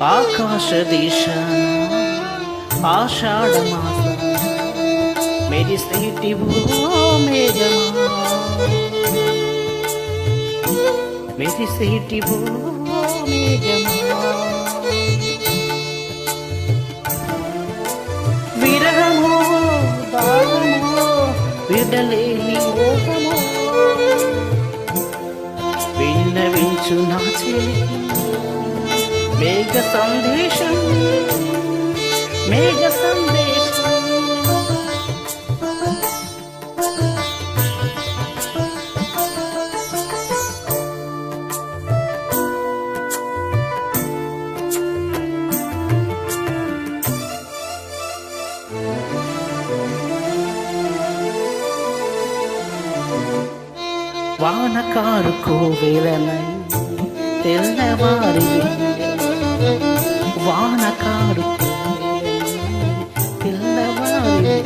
ఆకాశ దిశ ఆషాఢ మాస మెరిసేటి ఓ మేఘమా మెరిసేటి ఓ మేఘమా విరహమో దాహమో విడలేని మోహమో విన్నవించు నా చెలికి మేఘ సందేశం మేఘ సందేశం వానకారు కోవెలనై తెల్లవారి వానకారు తెల్లవారి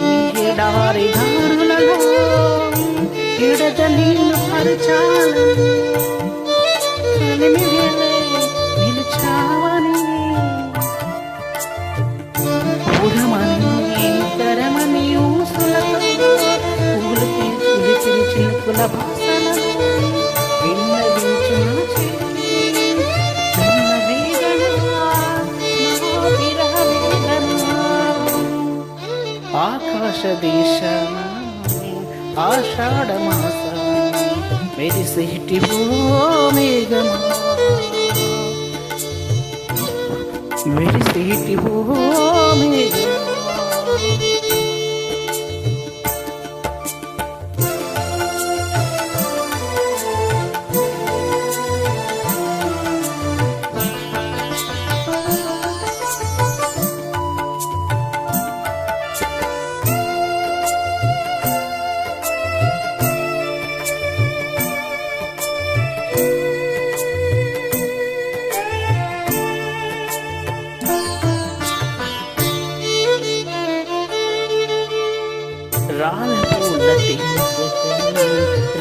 ఈ ఎడారి దారులలో ఎడద నీళ్ళు పరచాలని నిలిచావని ఊరమని తరమని ఊసులతో చిలుకుల భాషలను విన్నవించు ఆకాశ దిశ ఆషాఢ మాస మెరిసేటి ఓ మేఘమా మెరిసేటి ఓ మేఘమా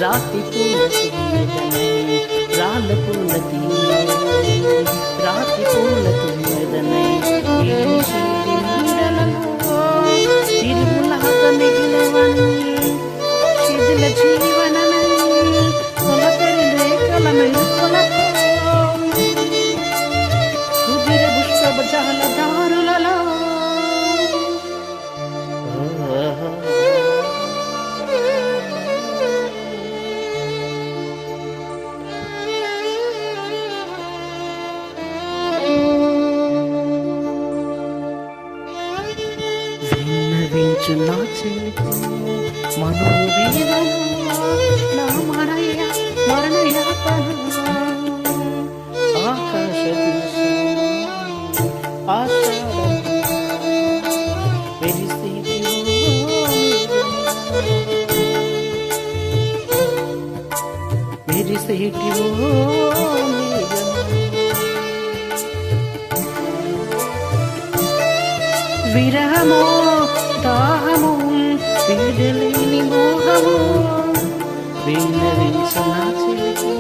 రాతి పూల రాళ్ళ పూల రాతి పూల తుమ్మెదనై తిరుగులాగా మిగిలవని శిథిల జీవనమై కొలతరి రేఖల మెరుపులతో సుధిర పుష్ప జాల దారులలో విన్నవించు నా చెలికి మనోవేదన నా మరణయాతన ఆకాశ దిశ ఆషాఢ మెరిసేటి ఓ విరహమో దాహము విడలేని మోహము విన్నవించు నా చెలికి